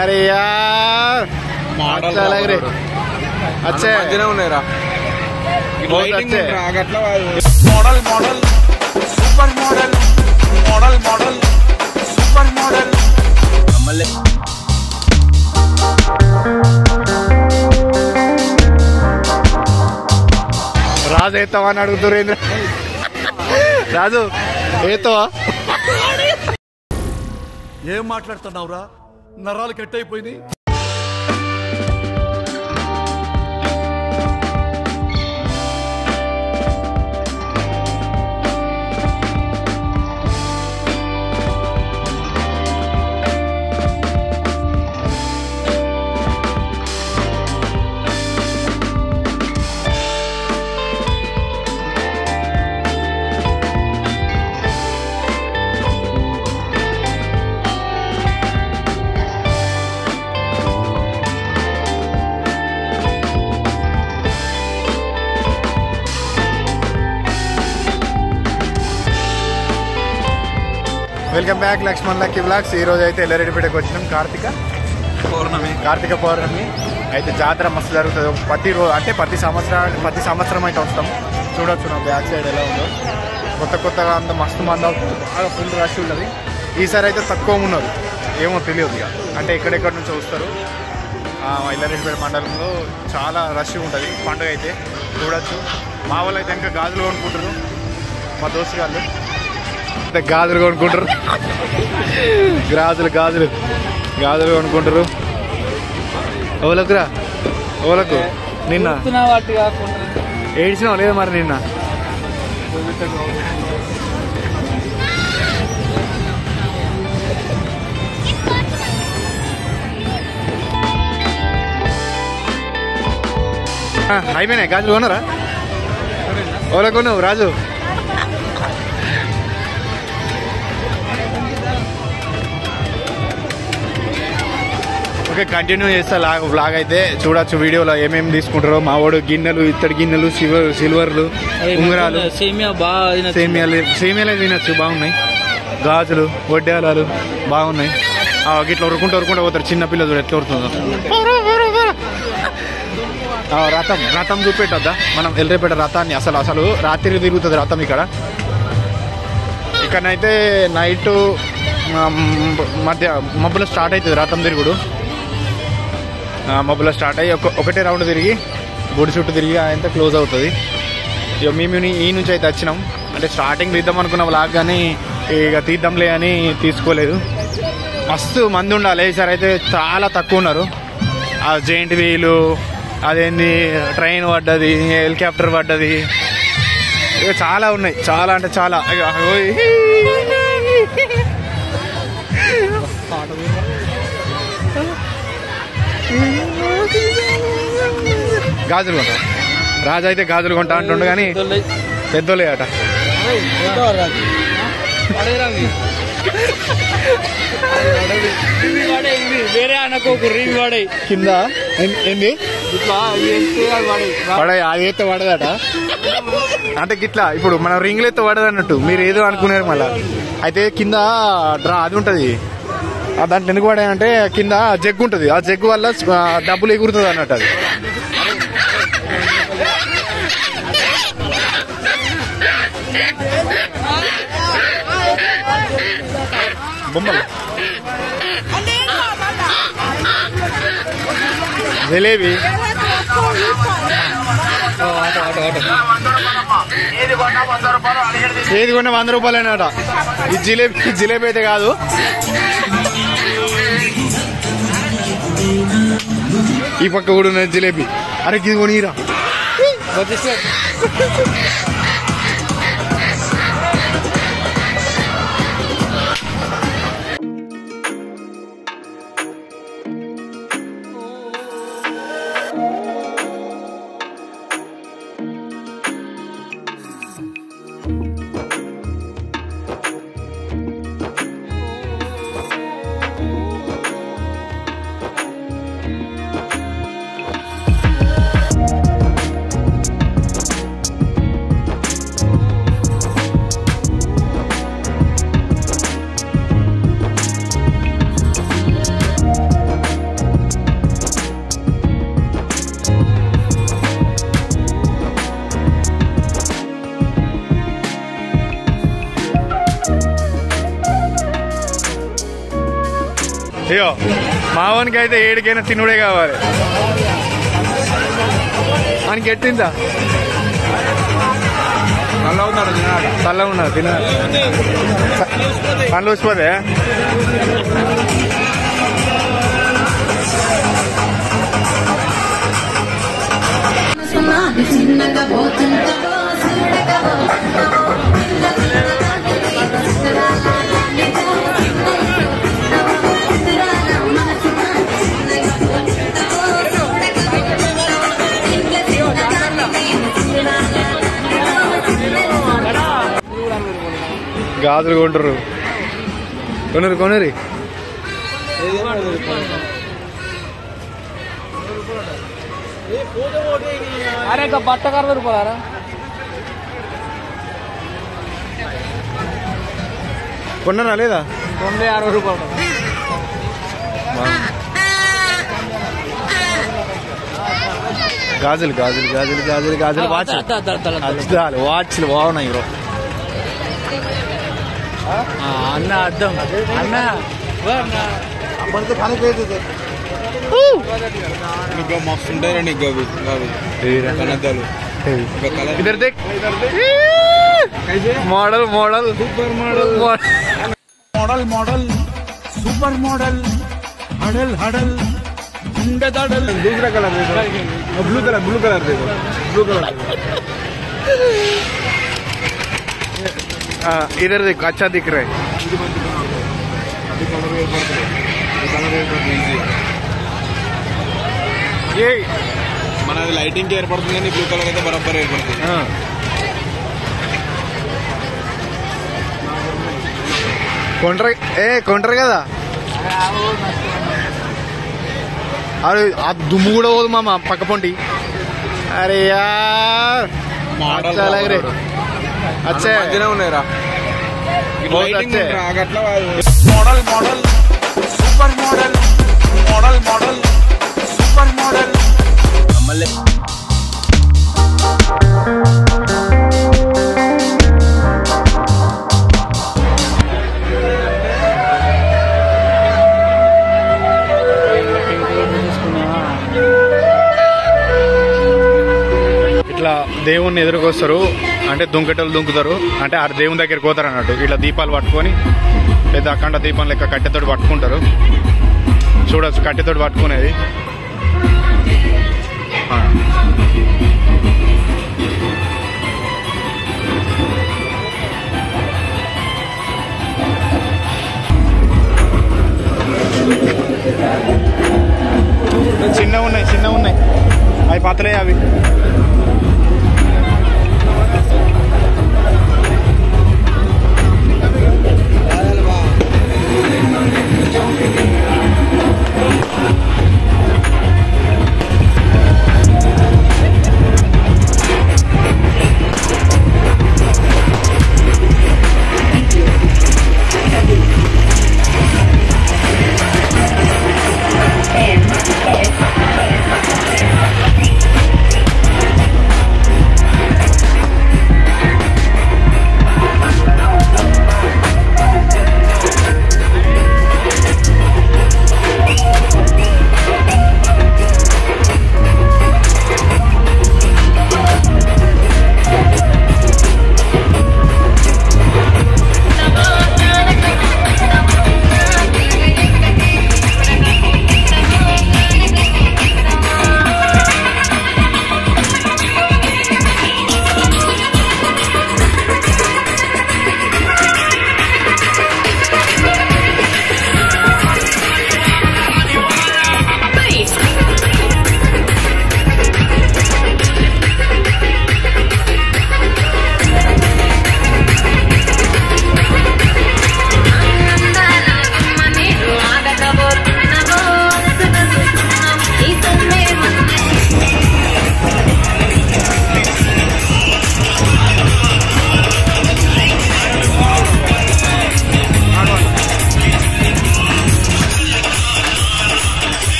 अरे यार अच्छा लग रहे अच्छे बहुत अच्छे model model super model model model super model Raju ఏతావా అని అడుగుతున్నారు ఏంద్ర రాజు ఏతావా ఏం మాట్లాడుతున్నావురా నరాలు కట్ అయిపోయింది welcome back Laxman lucky blogs. ఈ రోజు అయితే ఎల్లారెడ్డిపేటకు వచ్చినాం. కార్తీక పౌర్ణమి అయితే జాతర మస్తు జరుగుతుంది. ప్రతి రోజు అంటే ప్రతి సంవత్సరం అయితే వస్తాం. చూడొచ్చు నా బ్యాక్ సైడ్ ఎలా ఉందో. కొత్తగా అంత మస్తు మంది అవుతుంది. బాగా ఫుల్ రష్ ఉంటుంది. ఈసారి అయితే తక్కువ ఉన్నారు, ఏమో తెలియదు ఇక. అంటే ఎక్కడెక్కడి నుంచి వస్తారు. ఎల్లారెడ్డిపేట మండలంలో చాలా రష్ ఉంటుంది పండుగ అయితే. చూడొచ్చు. మా వాళ్ళు అయితే ఇంకా గాజులు కొనుక్కుంటారు. మా దోస్తు గారు గాజులు కొనుక్కుంటారు. గాజులు కొనుక్కుంటారు. ఓలకు నిన్న ఏడ్చినావు లేదా మరి నిన్న? అయిపోయినాయి గాజులు కొన్నారా? ఓలకు కొన్నావు రాజు? ఓకే, కంటిన్యూ చేస్తా బ్లాగ్ అయితే. చూడొచ్చు వీడియోలో ఏమేమి తీసుకుంటారో. మా వాడు గిన్నెలు, ఇత్తడి గిన్నెలు, సిల్వర్లు, ఉంగరాలు, సేమియాలే తినచ్చు, బాగున్నాయి. గాజులు, వడ్డాలాలు బాగున్నాయి. ఇట్లా ఉరుకుంటూ పోతారు. చిన్న పిల్లలు చూడు ఎట్లా ఉరుతుందో. రథం చూపెట్టద్దా మనం? ఎల్లారెడ్డిపేట రథాన్ని అసలు రాత్రి తిరుగుతుంది రథం ఇక్కడనైతే నైట్ మధ్య మబ్బులో స్టార్ట్ అవుతుంది రథం తిరుగుడు. మబ్బులో స్టార్ట్ అయ్యి ఒకటే రౌండ్ తిరిగి గుడి చుట్టూ తిరిగి అంతా క్లోజ్ అవుతుంది. ఇక మేము ఈ నుంచి అయితే వచ్చినాం. అంటే స్టార్టింగ్ తీద్దాం అనుకున్న వ్లాగ్ కానీ ఇక తీద్దాంలే అని తీసుకోలేదు. మస్తు మంది ఉండాలి. ఈసారి అయితే చాలా తక్కువ ఉన్నారు. ఆ జెయింట్ వీలు, అదేంది ట్రైన్ పడ్డది, హెలికాప్టర్ పడ్డది, ఇక చాలా ఉన్నాయి. చాలా అంటే చాలా. గాజులు కొంటా రాజు అయితే గాజులు కొంటా అంటుండు కానీ పెద్దోళ్ళే అట. వేరే అనుకోకు రింగ్ పడే కింద ఏంది పడే అది అయితే పడదట. అంటే గిట్లా ఇప్పుడు మనం రింగులు అయితే పడదు అన్నట్టు మీరు ఏదో అనుకున్నారు. మళ్ళా అయితే కింద అది ఉంటుంది. దాంట్లో ఎందుకు పడాయంటే కింద జగ్గు ఉంటుంది. ఆ జగ్గు వల్ల డబ్బులు ఎగురుతుంది అన్నట్టు. అది బొమ్మలు జిలేబీ ఏది కొన్నా 100 రూపాయలేనట. ఈ జిలేబీ అయితే కాదు. ఈ పక్క కూడా ఉన్నది జిలేబీ. అరే ఇది కొనిరా. అయ్యో మావానికి అయితే ఏడికైనా తినుడే కావాలి. మనకి ఎట్టిందా చల్లగా ఉన్నది తినాలి. పండ్లు వచ్చిపోతే చిన్నగా పోతుంటా గాజులు కొంటారు. కొనరి అరే బట్ట 60 రూపాయలు కొన్నారా లేదా? 60 రూపాయలు. గాజులు గాజులు గాజులు గాజులు గాజులు వాచ్లు బాగున్నాయి బ్రో. అన్న అర్థం అన్న మస్తుంటారండి इधर देख model model super model model model super model हडल हडल दडल दूसरा कलर देखो ब्लू कलर देखो ब्लू कलर इधर देखो अच्छा दिख रहा है. ये మన లైటింగ్ కి ఏర్పడుతుంది కానీ బ్లూ కలర్ అయితే బరాబర్ ఏర్పడుతుంది. కొంటారు కదా. అరే ఆ దుమ్ము కూడా పోదు మామ పక్క పొంటి. అరే యార్ అచ్చే ఉన్నాయిరా model model super model model model super model ఇట్లా దేవుణ్ణి ఎదురుకొస్తారు అంటే దుంకటోళ్ళు దుంకుతారు అంటే ఆ దేవుని దగ్గరికి పోతారు అన్నట్టు. ఇట్లా దీపాలు పట్టుకొని పెద్ద అఖండ దీపం లెక్క కట్టెతోటి పట్టుకుంటారు. చూడొచ్చు కట్టెతోటి పట్టుకునేది. చిన్నగా ఉన్నాయి అవి పాతలే అవి.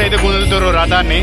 అయితే గుంజుతున్నారు రథాన్ని.